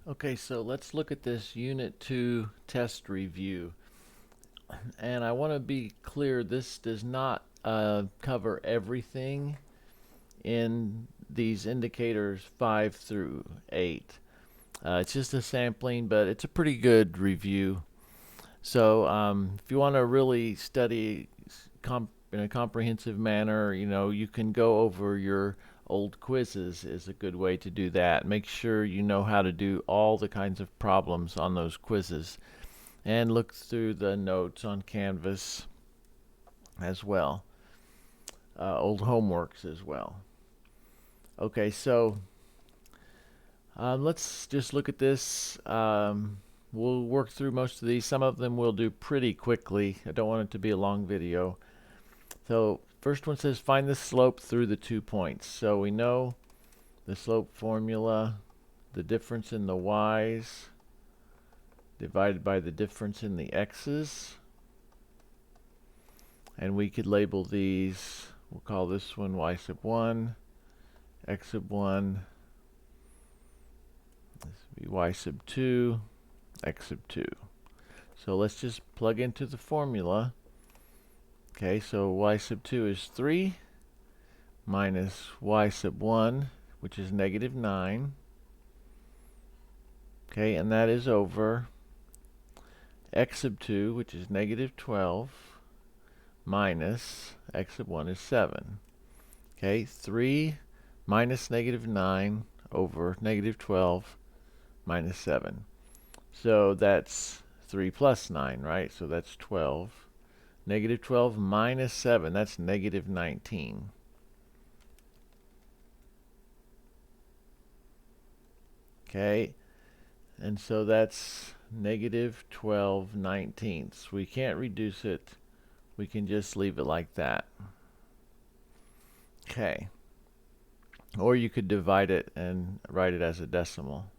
Okay, so let's look at this Unit 2 test review. And I want to be clear, this does not cover everything in these indicators 5 through 8. It's just a sampling, but it's a pretty good review. So if you want to really study in a comprehensive manner, you can go over your old quizzes is a good way to do that. Make sure you know how to do all the kinds of problems on those quizzes and look through the notes on Canvas as well, old homeworks as well. Okay, so let's just look at this. We'll work through most of these. Some of them we'll do pretty quickly. I don't want it to be a long video. So first one says find the slope through the 2 points. So we know the slope formula, the difference in the y's divided by the difference in the x's. And we could label these, we'll call this one y sub 1, x sub 1, this would be y sub 2, x sub 2. So let's just plug into the formula. Okay, so y sub 2 is 3 minus y sub 1, which is negative 9. Okay, and that is over x sub 2, which is negative 12, minus x sub 1 is 7. Okay, 3 minus negative 9 over negative 12 minus 7. So that's 3 plus 9, right? So that's 12. Negative 12 minus 7, that's negative 19. Okay, and so that's negative 12 19ths. We can't reduce it. We can just leave it like that. Okay. Or you could divide it and write it as a decimal.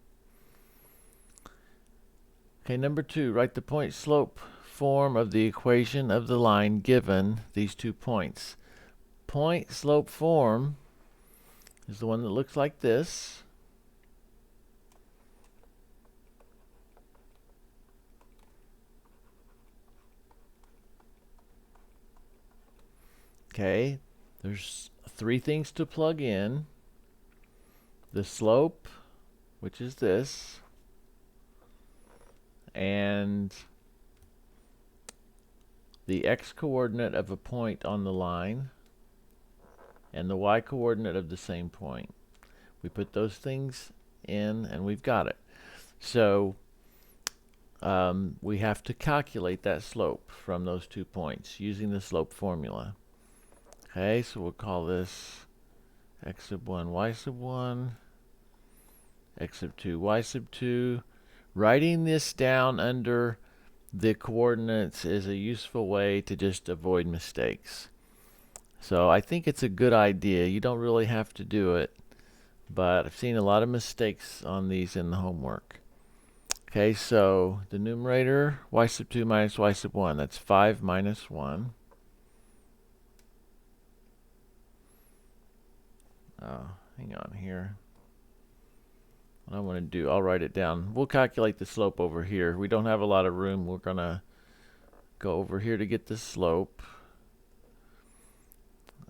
Okay, number 2, write the point slope form of the equation of the line given these 2 points. Point slope form is the one that looks like this. Okay, there's 3 things to plug in. The slope, which is this, and the x-coordinate of a point on the line, and the y-coordinate of the same point. We put those things in, and we've got it. So we have to calculate that slope from those 2 points using the slope formula. Okay, so we'll call this x sub 1, y sub 1, x sub 2, y sub 2. Writing this down under the coordinates is a useful way to just avoid mistakes. So I think it's a good idea. You don't really have to do it, but I've seen a lot of mistakes on these in the homework. Okay, so the numerator, y sub 2 minus y sub 1, that's 5 minus 1. Oh, hang on here. What I want to do, I'll write it down. We'll calculate the slope over here. We don't have a lot of room. We're going to go over here to get the slope.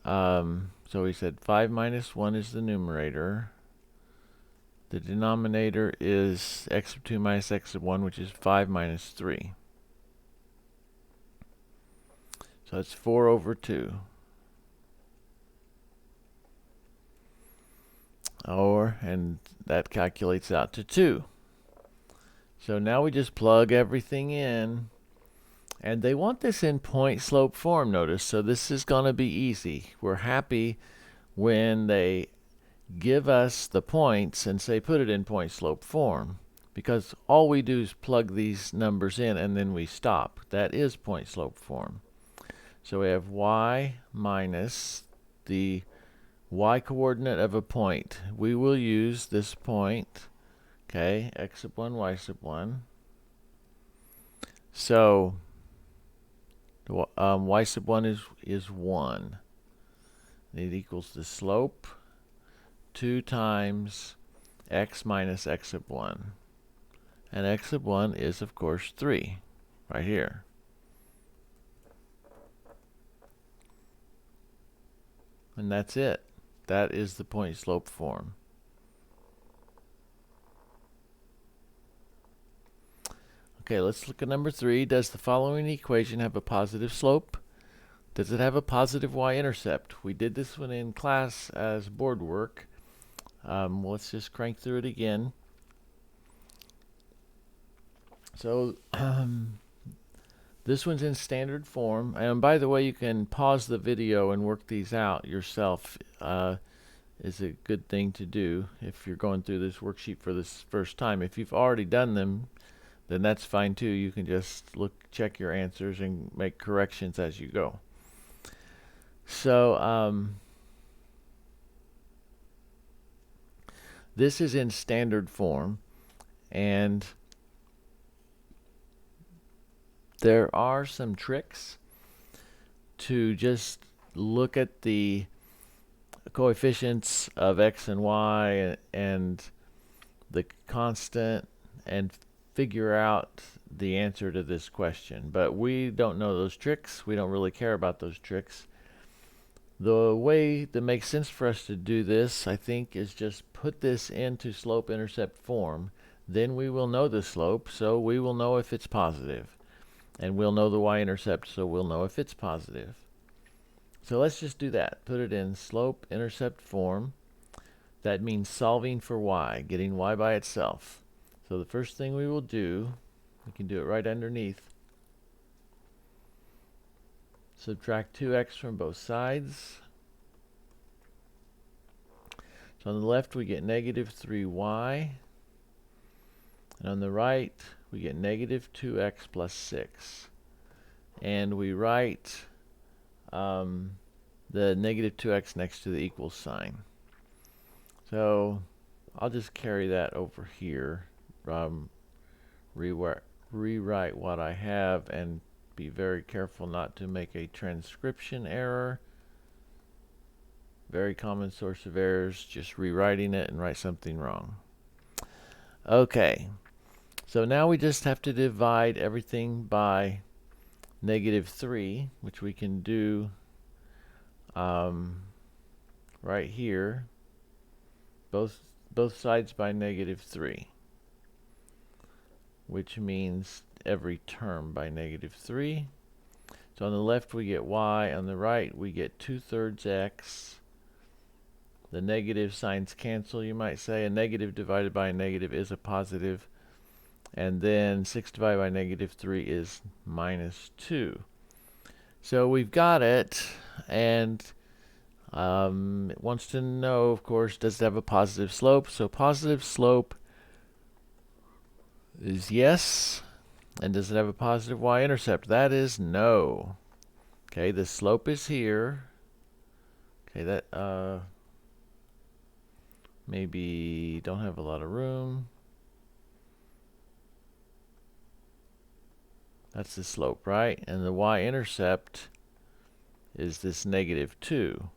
So we said 5 minus 1 is the numerator. The denominator is x sub 2 minus x sub 1, which is 5 minus 3. So it's 4 over 2. And that calculates out to 2. So now we just plug everything in. And they want this in point slope form, notice. So this is going to be easy. We're happy when they give us the points and say put it in point slope form, because all we do is plug these numbers in and then we stop. That is point slope form. So we have y minus the y-coordinate of a point. We will use this point, okay, x sub 1, y sub 1. So y sub 1 is 1. It equals the slope 2 times x minus x sub 1. And x sub 1 is, of course, 3, right here. And that's it. That is the point-slope form. Okay, let's look at number 3. Does the following equation have a positive slope? Does it have a positive y-intercept? We did this one in class as board work. Let's just crank through it again. So this one's in standard form. And by the way, you can pause the video and work these out yourself. Is a good thing to do if you're going through this worksheet for this first time. If you've already done them, then that's fine too. You can just check your answers and make corrections as you go. So this is in standard form, and there are some tricks to just look at the coefficients of x and y and the constant and figure out the answer to this question. But we don't know those tricks. We don't really care about those tricks. The way that makes sense for us to do this, I think, is just put this into slope-intercept form. Then we will know the slope, so we will know if it's positive. And we'll know the y-intercept, so we'll know if it's positive. So let's just do that. Put it in slope-intercept form. That means solving for y, getting y by itself. So the first thing we will do, we can do it right underneath. Subtract 2x from both sides. So on the left we get negative 3y. And on the right we get negative 2x plus 6. And we write the negative 2x next to the equal sign. So I'll just carry that over here. Rewrite what I have and be very careful not to make a transcription error. Very common source of errors, just rewriting it and write something wrong. Okay, so now we just have to divide everything by negative 3, which we can do right here. Both sides by negative 3, which means every term by negative 3. So on the left we get y, on the right we get 2/3 x. The negative signs cancel, you might say. A negative divided by a negative is a positive. And then 6 divided by negative 3 is minus 2. So we've got it, and it wants to know, of course, does it have a positive slope? So positive slope is yes. And does it have a positive y-intercept? That is no. Okay, the slope is here. Okay, that maybe don't have a lot of room. That's the slope, right? And the y-intercept is this negative 2.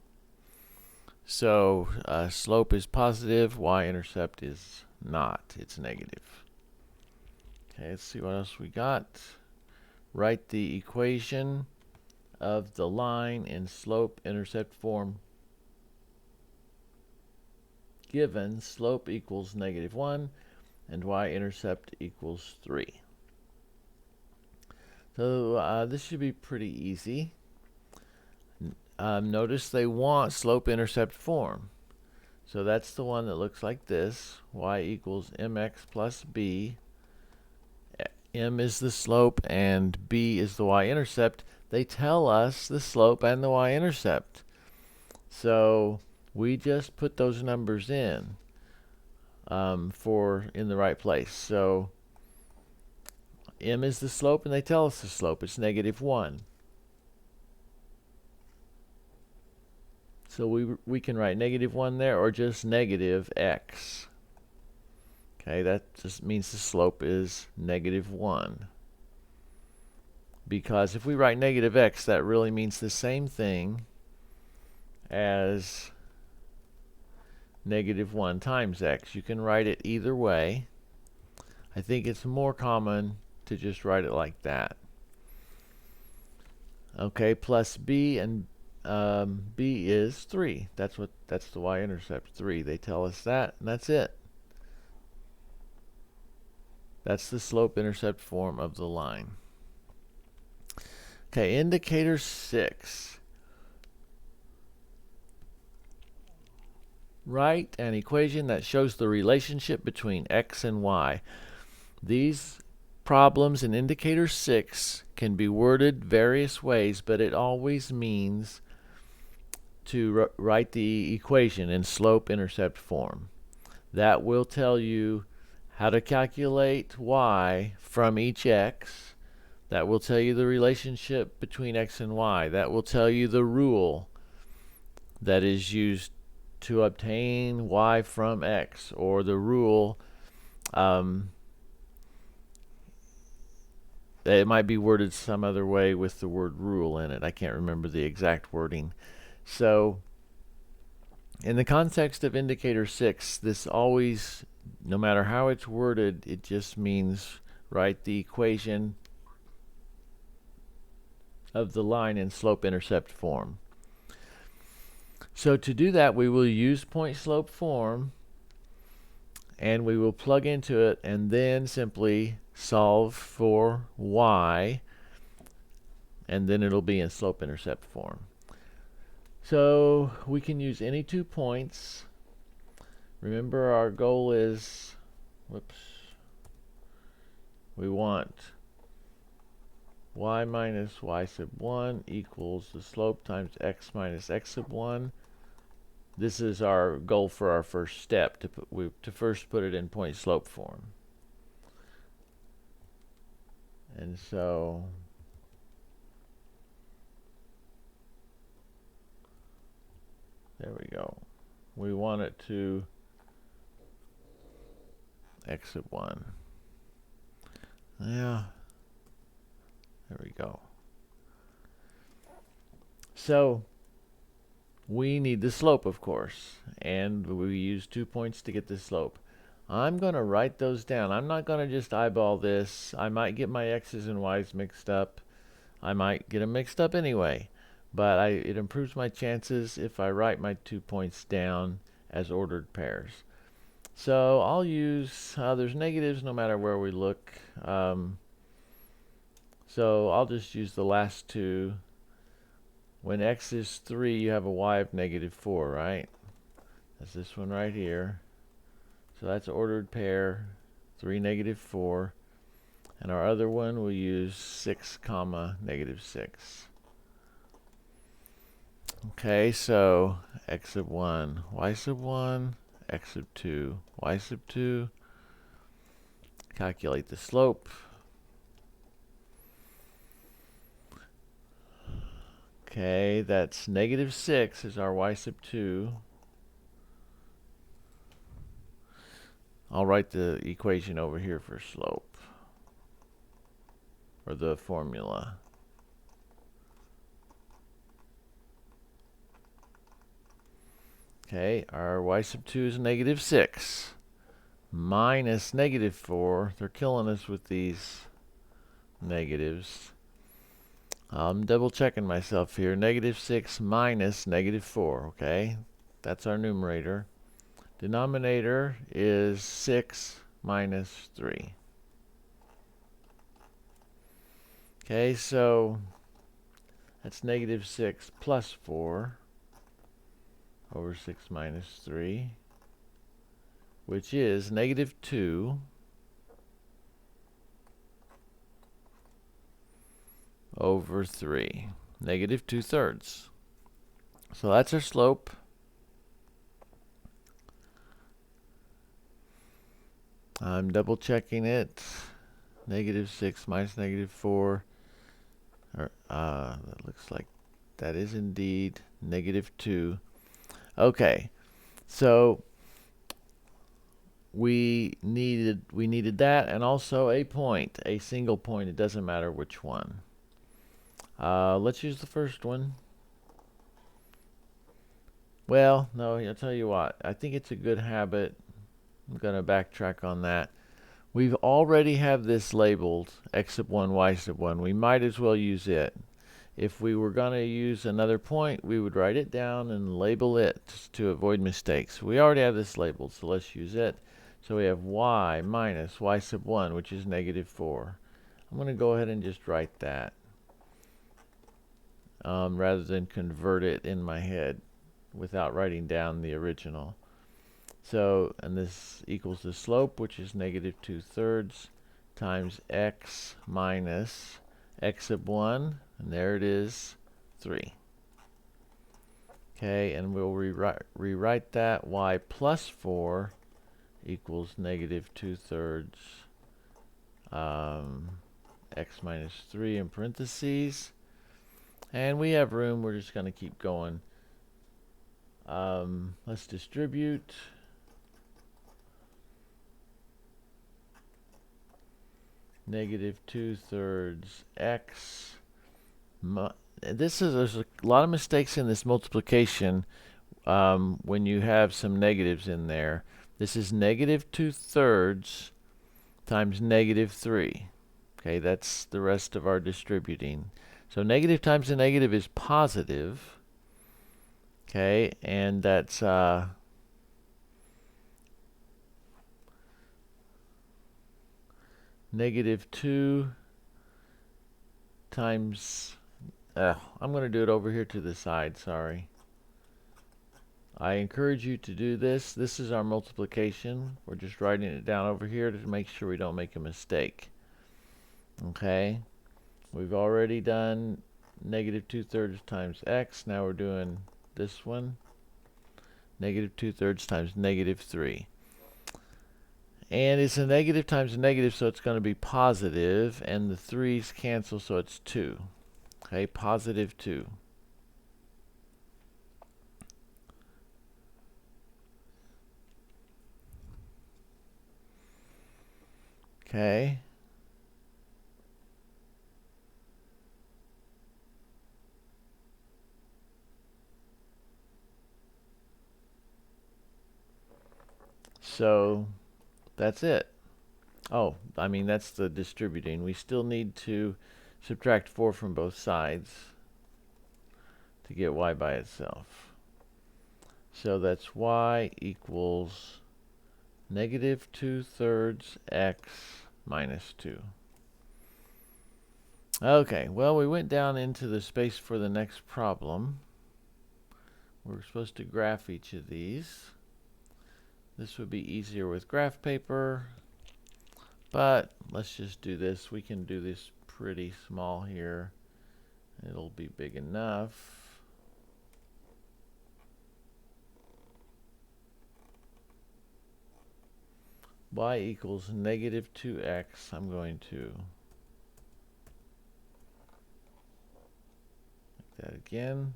So slope is positive, y-intercept is not. It's negative. Okay, let's see what else we got. Write the equation of the line in slope-intercept form. Given slope equals negative 1 and y-intercept equals 3. So this should be pretty easy. Notice they want slope-intercept form. So that's the one that looks like this. Y equals mx plus b. M is the slope and b is the y-intercept. They tell us the slope and the y-intercept. So we just put those numbers in in the right place. So m is the slope, and they tell us the slope. It's negative 1. So we can write negative 1 there, or just negative x. Okay, that just means the slope is negative 1. Because if we write negative x, that really means the same thing as negative 1 times x. You can write it either way. I think it's more common to just write it like that. Okay, plus b, and b is 3. That's the y-intercept, 3. They tell us that, and that's it. That's the slope-intercept form of the line. Okay, indicator 6. Write an equation that shows the relationship between x and y. These problems in indicator 6 can be worded various ways, but it always means to write the equation in slope-intercept form. That will tell you how to calculate y from each x. That will tell you the relationship between x and y. That will tell you the rule that is used to obtain y from x, or the rule. It might be worded some other way with the word rule in it. I can't remember the exact wording. So, in the context of indicator 6, this always, no matter how it's worded, it just means write the equation of the line in slope-intercept form. So to do that, we will use point-slope form, and we will plug into it and then simply solve for y, and then it'll be in slope-intercept form. So we can use any 2 points. Remember, our goal is, we want y minus y sub 1 equals the slope times x minus x sub 1. This is our goal for our first step, to first put it in point slope form. And so there we go. We want it to x sub 1. Yeah, there we go. So we need the slope, of course, and we use 2 points to get the slope. I'm going to write those down. I'm not going to just eyeball this. I might get my x's and y's mixed up. I might get them mixed up anyway, but it improves my chances if I write my 2 points down as ordered pairs. So I'll use, there's negatives no matter where we look. So I'll just use the last two. When x is 3, you have a y of negative 4, right? That's this one right here. So that's ordered pair, 3, negative 4. And our other one, we'll use 6, comma, negative 6. Okay, so x sub 1, y sub 1, x sub 2, y sub 2. Calculate the slope. Okay, that's negative 6 is our y sub 2. I'll write the equation over here for slope, or the formula. Okay, our y sub 2 is negative 6 minus negative 4. They're killing us with these negatives. I'm double checking myself here. Negative 6 minus negative 4, okay? That's our numerator. Denominator is 6 minus 3. Okay, so that's negative 6 plus 4 over 6 minus 3, which is negative 2 over 3, negative 2/3. So that's our slope. I'm double checking it. Negative 6 minus negative 4. That looks like that is indeed negative 2. Okay, so we needed that, and also a point, a single point. It doesn't matter which one. Let's use the first one. Well, no, I'll tell you what. I think it's a good habit. I'm going to backtrack on that. We've already have this labeled x sub 1, y sub 1. We might as well use it. If we were going to use another point, we would write it down and label it to avoid mistakes. We already have this labeled, so let's use it. So we have y minus y sub 1, which is negative 4. I'm going to go ahead and just write that rather than convert it in my head without writing down the original. So, and this equals the slope, which is negative 2/3 times x minus x sub 1, and there it is, 3. Okay, and we'll rewrite that y plus 4 equals negative 2/3 x minus 3 in parentheses. And we have room, we're just going to keep going. Let's distribute. Negative 2/3 x. There's a lot of mistakes in this multiplication when you have some negatives in there. This is negative 2/3 times negative 3. Okay, that's the rest of our distributing. So negative times a negative is positive. Okay, and that's negative 2 times, I'm going to do it over here to the side, sorry. I encourage you to do this. This is our multiplication. We're just writing it down over here to make sure we don't make a mistake. Okay, we've already done negative 2/3 times x. Now we're doing this one. Negative 2/3 times negative 3. And it's a negative times a negative, so it's going to be positive, and the 3's cancel, so it's 2. Okay, positive 2. Okay. So that's it. Oh, I mean, that's the distributing. We still need to subtract 4 from both sides to get y by itself. So that's y equals negative 2/3 x minus 2. Okay, well, we went down into the space for the next problem. We're supposed to graph each of these. This would be easier with graph paper, but let's just do this. We can do this pretty small here. It'll be big enough. Y equals negative 2x. I'm going to make that again.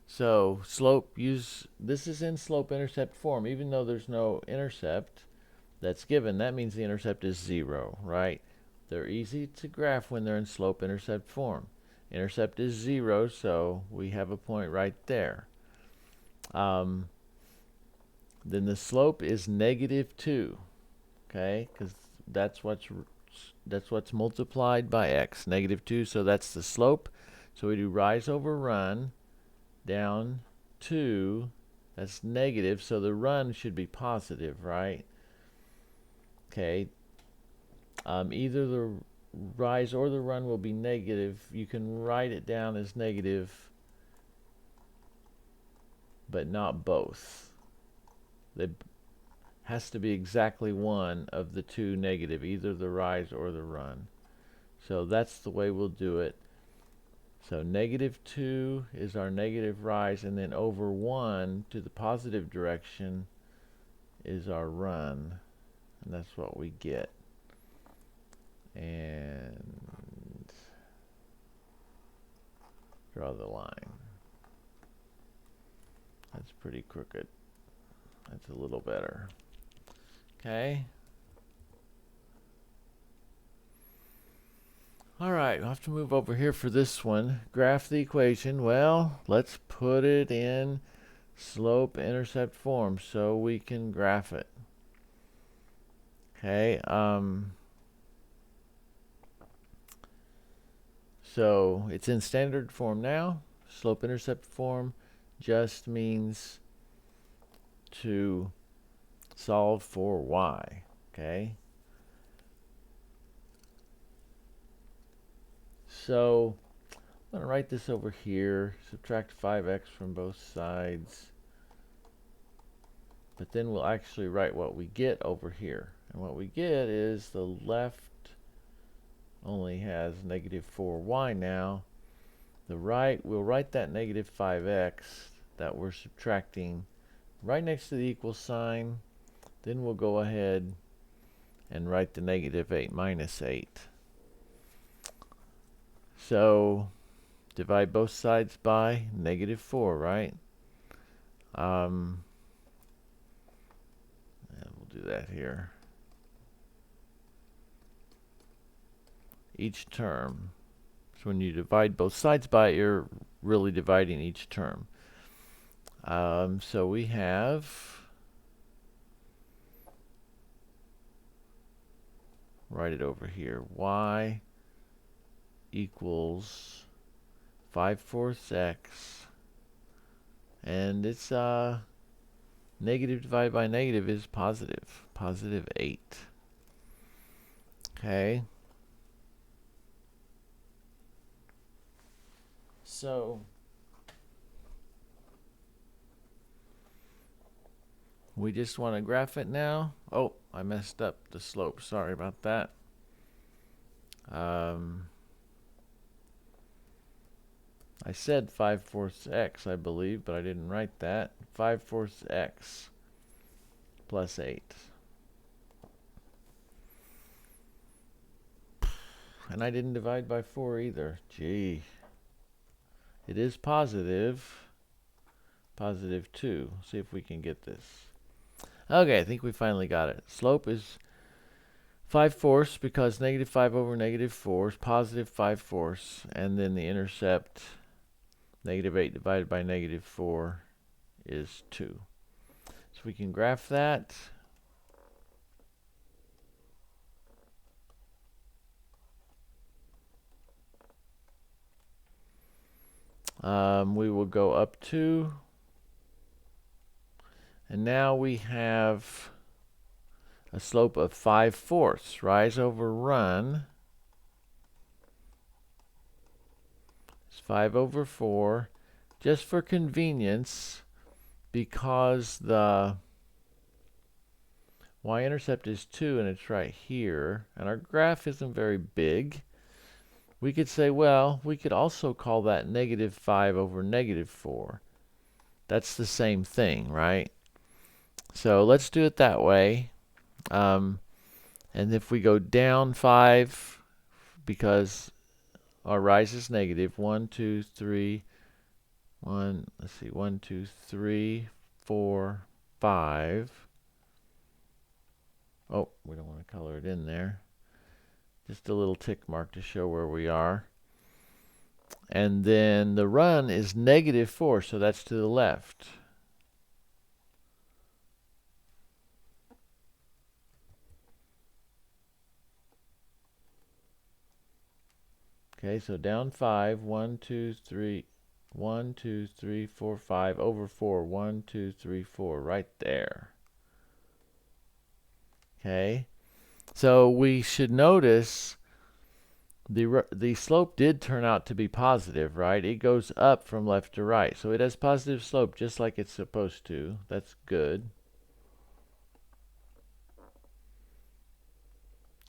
So slope, this is in slope-intercept form. Even though there's no intercept that's given, that means the intercept is 0, right? They're easy to graph when they're in slope-intercept form. Intercept is 0, so we have a point right there. Then the slope is negative 2, okay? Because that's what's multiplied by x, negative 2, so that's the slope. So we do rise over run. Down 2, that's negative, so the run should be positive, right? Okay, either the rise or the run will be negative. You can write it down as negative, but not both. It has to be exactly one of the two negative, either the rise or the run. So that's the way we'll do it. So negative 2 is our negative rise, and then over 1 to the positive direction is our run. And that's what we get. And draw the line. That's pretty crooked. That's a little better. Okay. All right, we'll have to move over here for this one. Graph the equation. Well, let's put it in slope-intercept form so we can graph it. Okay, so it's in standard form now. Slope-intercept form just means to solve for y, okay? So I'm going to write this over here, subtract 5x from both sides, but then we'll actually write what we get over here. And what we get is the left only has negative 4y now. The right, we'll write that negative 5x that we're subtracting right next to the equal sign. Then we'll go ahead and write the negative 8 minus 8. So divide both sides by negative 4, right? And we'll do that here. Each term. So when you divide both sides by it, you're really dividing each term. So we have, write it over here, y equals 5/4 x, and it's negative divided by negative is positive, positive 8. Okay. So we just want to graph it now. Oh, I messed up the slope. Sorry about that. I said 5/4 x, I believe, but I didn't write that. 5/4 x plus 8. And I didn't divide by 4 either. Gee. It is positive. Positive 2. See if we can get this. Okay, I think we finally got it. Slope is 5/4 because negative 5 over negative 4 is positive 5/4. And then the intercept, negative 8 divided by negative 4 is 2. So we can graph that. We will go up 2. And now we have a slope of 5/4. Rise over run. It's 5 over 4. Just for convenience, because the y-intercept is 2 and it's right here, and our graph isn't very big, we could say, well, we could also call that negative 5 over negative 4. That's the same thing, right? So let's do it that way. And if we go down 5, because our rise is negative, 1, 2, 3, 1, let's see, 1, 2, 3, 4, 5. Oh, we don't want to color it in there. Just a little tick mark to show where we are. And then the run is negative 4, so that's to the left. Okay, so down 5, 1, 2, 3, 1, 2, 3, 4, 5, over 4, 1, 2, 3, 4, right there. Okay, so we should notice the slope did turn out to be positive, right? It goes up from left to right, so it has positive slope just like it's supposed to. That's good.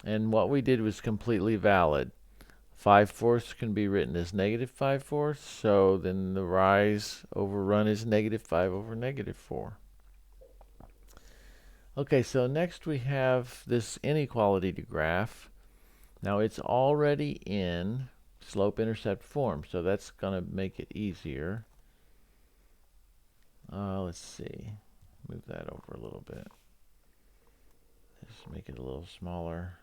And what we did was completely valid. 5/4 can be written as negative 5/4, so then the rise over run is negative 5 over negative 4. Okay, so next we have this inequality to graph. Now it's already in slope-intercept form, so that's going to make it easier. Let's see. Move that over a little bit. Just make it a little smaller.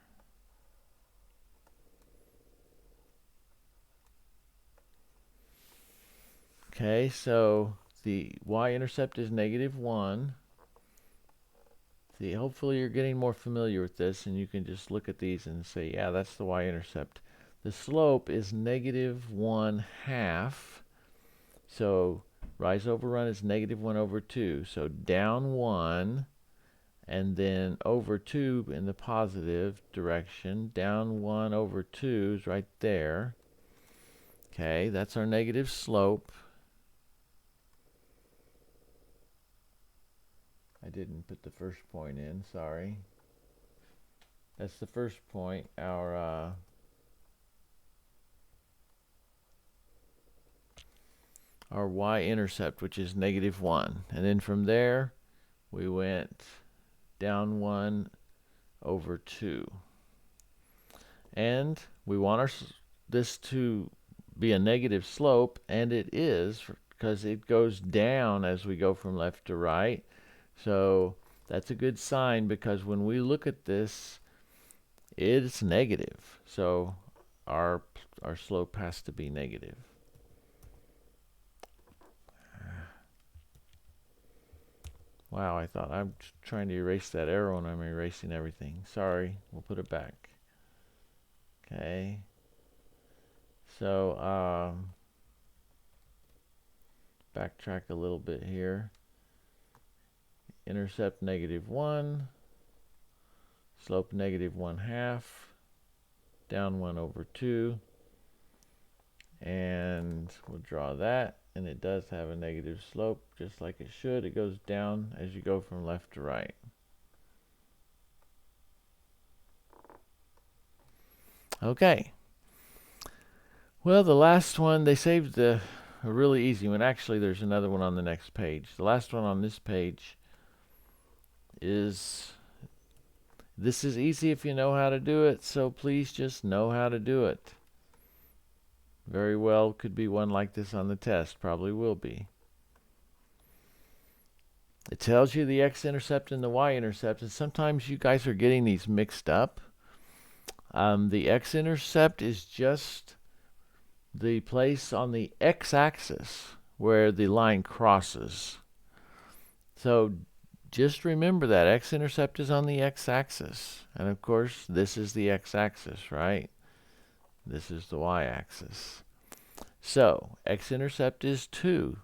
Okay, so the y-intercept is -1. See, hopefully you're getting more familiar with this, and you can just look at these and say, yeah, that's the y-intercept. The slope is -1/2. So rise over run is -1/2. So down 1, and then over 2 in the positive direction. Down 1/2 is right there. Okay, that's our negative slope. I didn't put the first point in, sorry. That's the first point, our y-intercept, which is -1. And then from there, we went down 1/2. And we want this to be a negative slope, and it is, because it goes down as we go from left to right. So that's a good sign, because when we look at this, it's negative. So our slope has to be negative. Wow, I thought I'm trying to erase that arrow and I'm erasing everything. Sorry, we'll put it back. Okay. So, backtrack a little bit here. Intercept -1, slope -1/2, down 1/2, and we'll draw that, and it does have a negative slope, just like it should. It goes down as you go from left to right. Okay. Well, the last one, they saved a really easy one. Actually, there's another one on the next page. The last one on this page is, this is easy if you know how to do it, so please just know how to do it. Very well could be one like this on the test, probably will be. It tells you the x-intercept and the y-intercept, and sometimes you guys are getting these mixed up. The x-intercept is just the place on the x-axis where the line crosses. So just remember that x-intercept is on the x-axis, and of course this is the x-axis, right? This is the y-axis. So x-intercept is 2.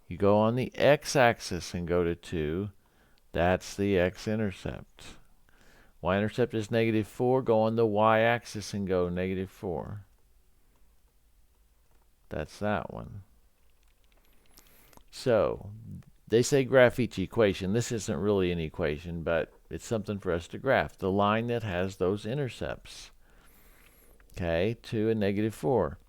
You go on the x-axis and go to 2. That's the x-intercept. Y-intercept is -4. Go on the y-axis and go -4. That's that one. So they say graph each equation. This isn't really an equation, but it's something for us to graph. The line that has those intercepts. Okay, 2 and -4.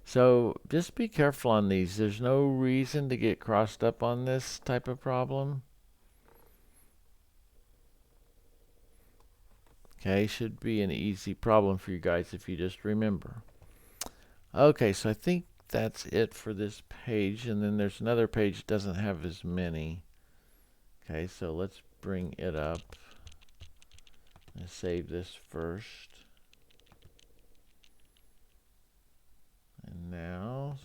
So just be careful on these. There's no reason to get crossed up on this type of problem. Okay, should be an easy problem for you guys if you just remember. Okay, so I think that's it for this page, and then there's another page that doesn't have as many. Okay, so let's bring it up and save this first. And now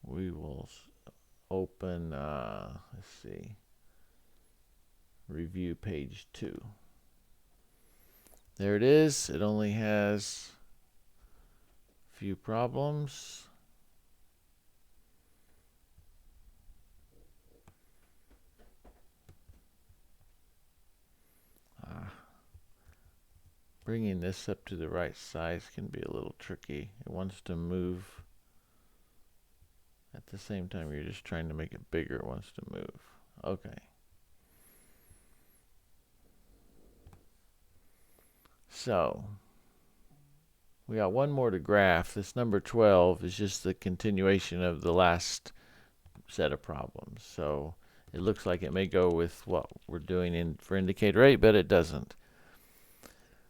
we will open, let's see, review page 2. There it is. It only has a few problems. Bringing this up to the right size can be a little tricky. It wants to move. At the same time, you're just trying to make it bigger. It wants to move. Okay. So, we got one more to graph. This number 12 is just the continuation of the last set of problems. So, it looks like it may go with what we're doing for indicator 8, but it doesn't.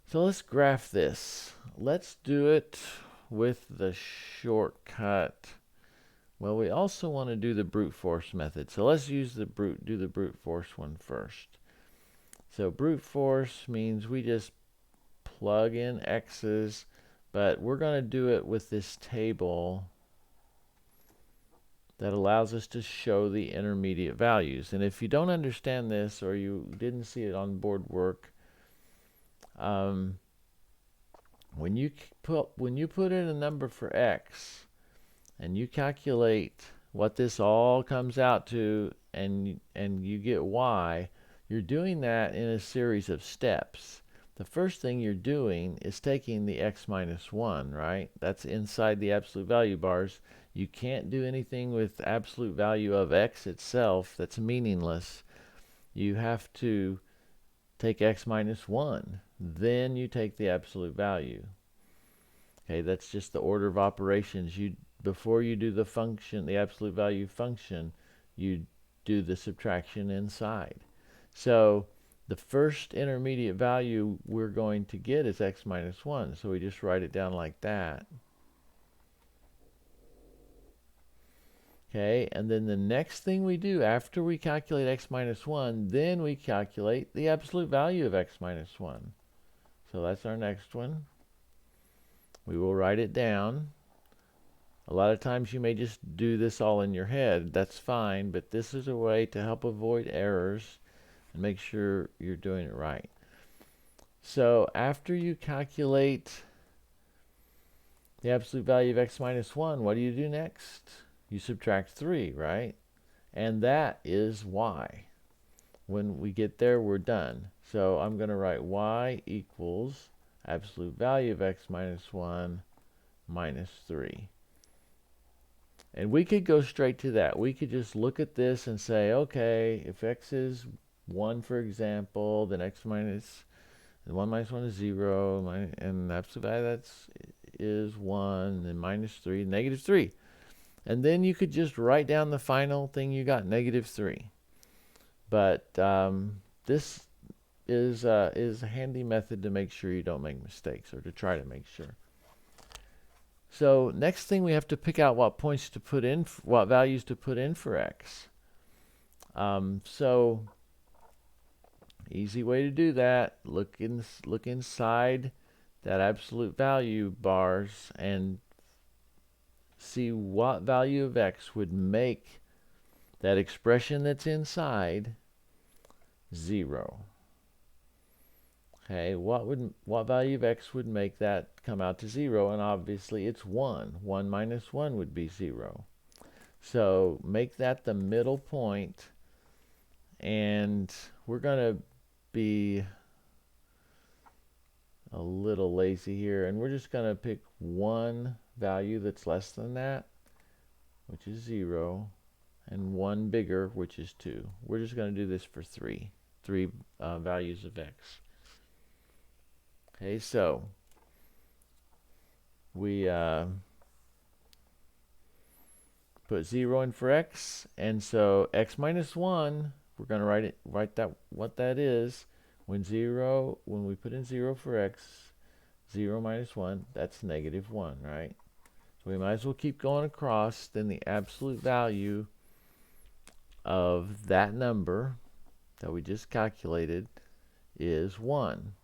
So let's graph this. Let's do it with the shortcut. Well, we also want to do the brute force method. So let's use do the brute force one first. So brute force means we just plug in x's, but we're going to do it with this table that allows us to show the intermediate values. And if you don't understand this, or you didn't see it on board work, when you put in a number for x and you calculate what this all comes out to, and you get y, you're doing that in a series of steps. The first thing you're doing is taking the x minus 1, right? That's inside the absolute value bars. You can't do anything with absolute value of x itself. That's meaningless. You have to take x minus 1. Then you take the absolute value. Okay, that's just the order of operations. Before you do the function, the absolute value function, you do the subtraction inside. So the first intermediate value we're going to get is x minus 1. So we just write it down like that. Okay, and then the next thing we do after we calculate x minus 1, then we calculate the absolute value of x minus 1. So that's our next one. We will write it down. A lot of times you may just do this all in your head. That's fine, but this is a way to help avoid errors and make sure you're doing it right. So after you calculate the absolute value of x minus 1, what do you do next? You subtract 3, right? And that is y. When we get there, we're done. So I'm going to write y equals absolute value of x minus 1 minus 3. And we could go straight to that. We could just look at this and say, okay, if x is 1, for example, then x minus 1 minus 1 is 0, and absolute value is 1, then minus 3, negative 3. And then you could just write down the final thing you got, negative 3. But this is a handy method to make sure you don't make mistakes, or to try to make sure. So next thing, we have to pick out what points to put in, what values to put in for x. So easy way to do that, look inside that absolute value bars and see what value of x would make that expression that's inside 0. Okay, what value of x would make that come out to 0? And obviously it's 1. 1 minus 1 would be 0. So make that the middle point, and we're going to be a little lazy here, and we're just going to pick one value that's less than that, which is 0, and one bigger, which is 2. We're just going to do this for three values of x. Okay, so we put 0 in for x, and so x minus 1, we're going to write what that is. When we put in 0 for x, 0 minus 1, that's negative 1, right? So we might as well keep going across. Then the absolute value of that number that we just calculated is 1.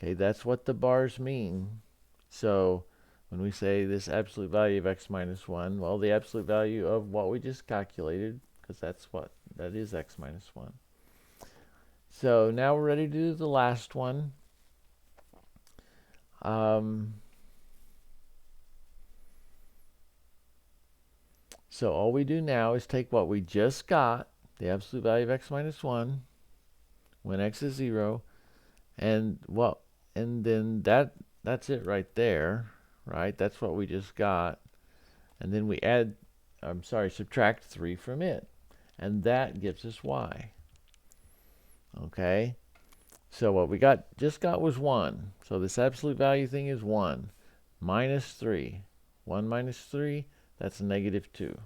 Okay, that's what the bars mean. So when we say this absolute value of x minus 1, well, the absolute value of what we just calculated, because that is x minus 1. So now we're ready to do the last one. So all we do now is take what we just got, the absolute value of x minus 1, when x is 0, and then that's it right there, right? That's what we just got. And then we subtract 3 from it. And that gives us y. Okay? So what we just got was 1. So this absolute value thing is 1. Minus 3. 1 minus 3, that's negative 2.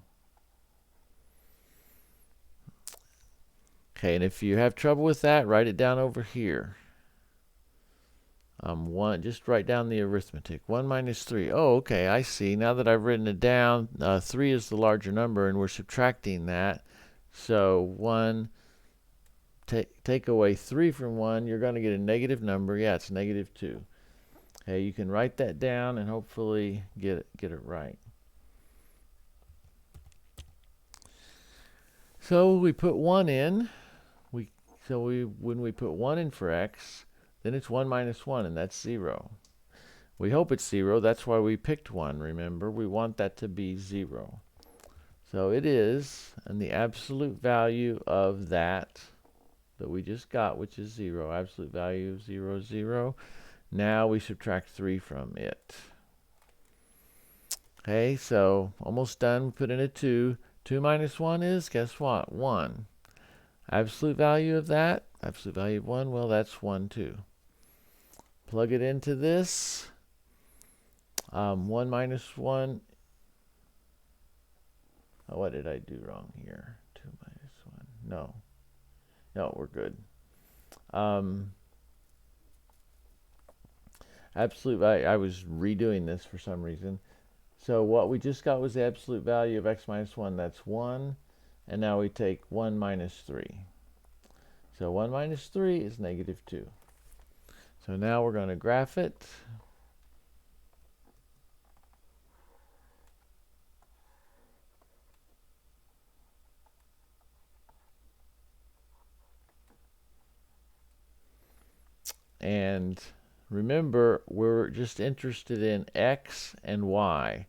Okay, and if you have trouble with that, write it down over here. Just write down the arithmetic. 1 minus 3. Oh, okay, I see. Now that I've written it down, 3 is the larger number, and we're subtracting that. So 1, take away 3 from 1, you're going to get a negative number. Yeah, it's negative 2. Okay, you can write that down and hopefully get it right. So we put 1 in. When we put 1 in for x, then it's 1 minus 1, and that's 0. We hope it's 0. That's why we picked 1. Remember, we want that to be 0. So it is, and the absolute value of that we just got, which is 0, absolute value of 0, 0. Now we subtract 3 from it. Okay, so almost done. We put in a 2. 2 minus 1 is, guess what? 1. Absolute value of that, absolute value of 1, well, that's 1, 2. Plug it into this. 1 minus 1. Oh, what did I do wrong here? 2 minus 1. No. No, we're good. Absolute value, I was redoing this for some reason. So what we just got was the absolute value of x minus 1. That's 1. And now we take 1 minus 3. So 1 minus 3 is negative 2. So now we're going to graph it. And remember, we're just interested in x and y.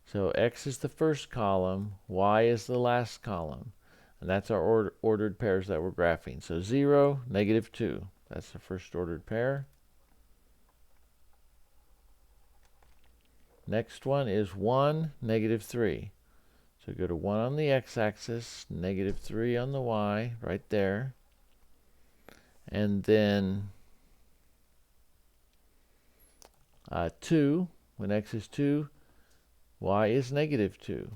So x is the first column, y is the last column. And that's our ordered pairs that we're graphing. So 0, negative 2. That's the first ordered pair. Next one is 1, negative 3. So go to 1 on the x-axis, negative 3 on the y, right there. And then 2, when x is 2, y is negative 2.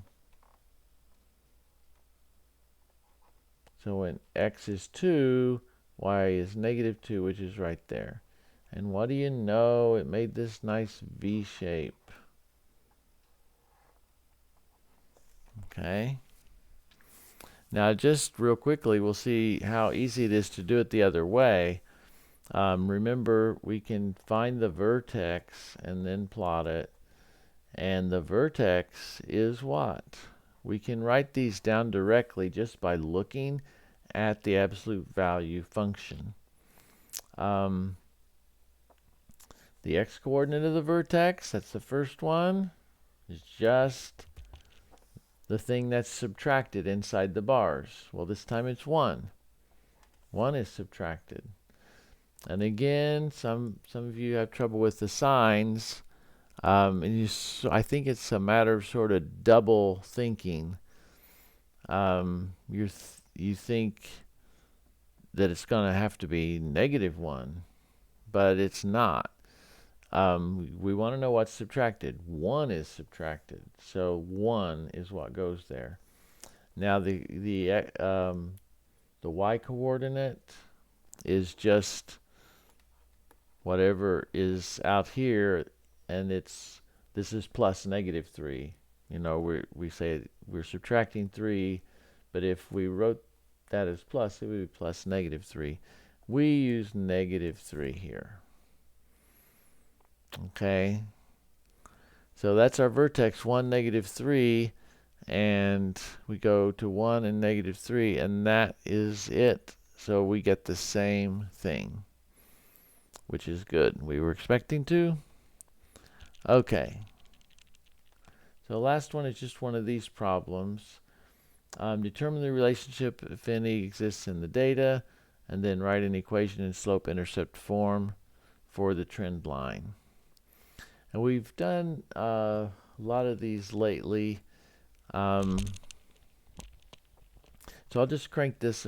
So when x is 2, y is negative 2, which is right there. And what do you know? It made this nice V shape. Okay. Now just real quickly, we'll see how easy it is to do it the other way. Remember, we can find the vertex and then plot it. And the vertex is what? We can write these down directly just by looking at the absolute value function. The x-coordinate of the vertex, that's the first one, is just the thing that's subtracted inside the bars. Well, this time it's 1. 1 is subtracted. And again, some of you have trouble with the signs. I think it's a matter of sort of double thinking. You think that it's going to have to be negative 1, but it's not. We want to know what's subtracted. 1 is subtracted, so 1 is what goes there. Now the y coordinate is just whatever is out here, and this is plus negative 3. You know, we say we're subtracting 3, but if we wrote that as plus, it would be plus negative 3. We use negative 3 here. Okay, so that's our vertex, 1, negative 3, and we go to 1 and negative 3, and that is it. So we get the same thing, which is good. We were expecting to. Okay, so the last one is just one of these problems. Determine the relationship, if any, exists in the data, and then write an equation in slope-intercept form for the trend line. And we've done a lot of these lately. So I'll just crank this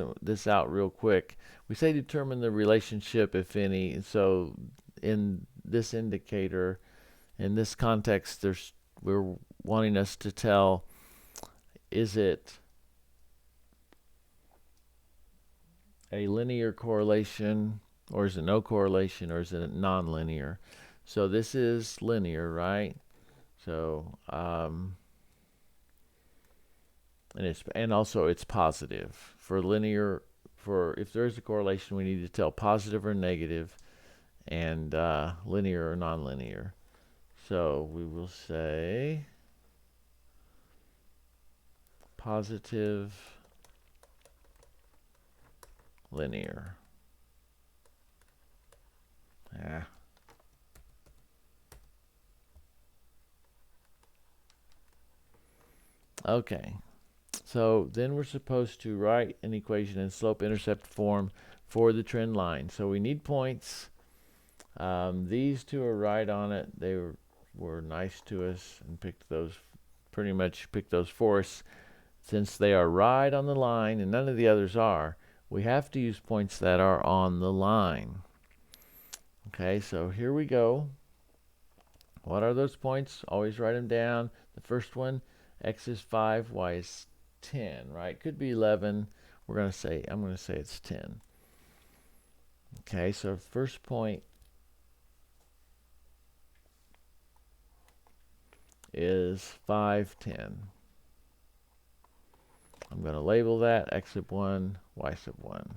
out real quick. We say determine the relationship, if any. So in this indicator, in this context, we're wanting us to tell, is it a linear correlation, or is it no correlation, or is it non-linear? So this is linear, right? So and also it's positive. For linear, if there is a correlation, we need to tell positive or negative, and linear or non-linear. So we will say positive linear. Yeah. Okay. So then we're supposed to write an equation in slope-intercept form for the trend line. So we need points. These two are right on it. They were nice to us and picked those, pretty much picked those for us. Since they are right on the line and none of the others are, we have to use points that are on the line. Okay, so here we go. What are those points? Always write them down. The first one, x is 5, y is 10, right? Could be 11. I'm going to say it's 10. Okay, so first point is 5, 10. I'm going to label that x sub 1, y sub 1.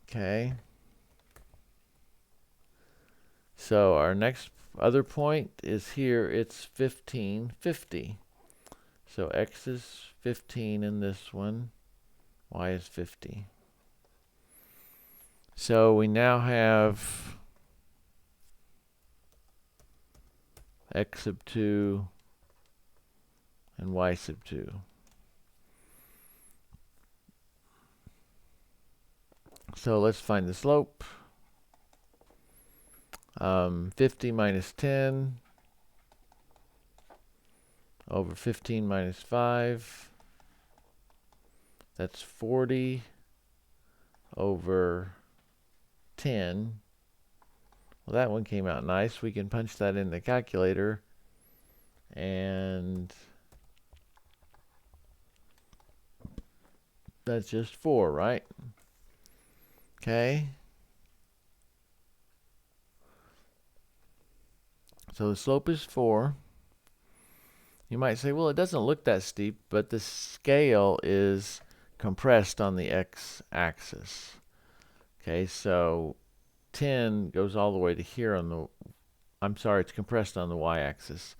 Okay. So our next other point is here. It's 15, 50. So x is 15 in this one. Y is 50. So we now have x sub 2 and y sub 2. So let's find the slope. 50 minus 10 over 15 minus 5. That's 40 over 10. Well, that one came out nice. We can punch that in the calculator. And that's just 4, right? Okay. So the slope is 4. You might say, well, it doesn't look that steep, but the scale is compressed on the x-axis. Okay, so 10 goes all the way to here on the, it's compressed on the y-axis.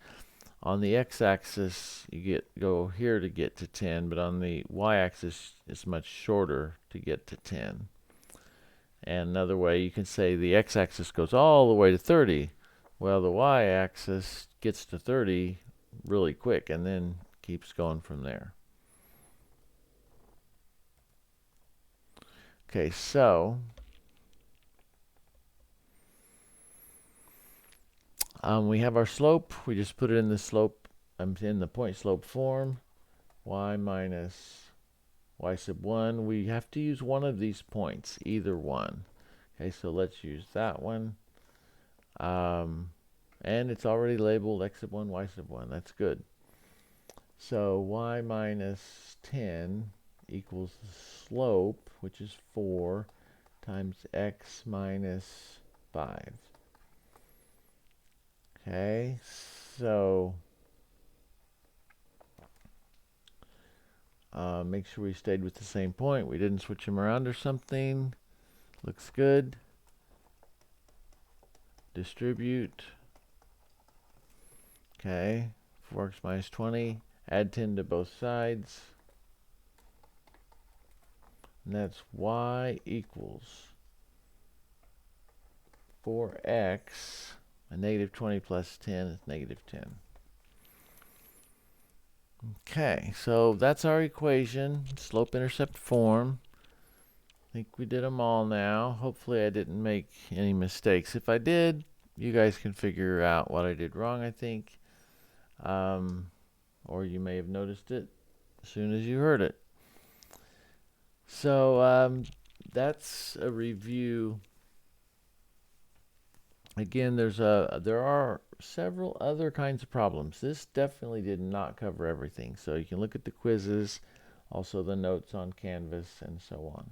On the x-axis, you go here to get to 10, but on the y-axis, it's much shorter to get to 10. And another way, you can say the x-axis goes all the way to 30. Well, the y-axis gets to 30 really quick and then keeps going from there. Okay, so we have our slope. We just put it in the slope, in the point slope form. Y minus y sub 1. We have to use one of these points, either one. Okay, so let's use that one. And it's already labeled x sub 1, y sub 1. That's good. So y minus 10 equals the slope, which is 4, times x minus 5. Okay, so make sure we stayed with the same point. We didn't switch them around or something. Looks good. Distribute. Okay, 4x minus 20. Add 10 to both sides. And that's y equals 4x, and negative 20 plus 10 is negative 10. Okay, so that's our equation, slope-intercept form. I think we did them all now. Hopefully I didn't make any mistakes. If I did, you guys can figure out what I did wrong, I think. Or you may have noticed it as soon as you heard it. So that's a review. Again, there are several other kinds of problems. This definitely did not cover everything. So you can look at the quizzes, also the notes on Canvas, and so on.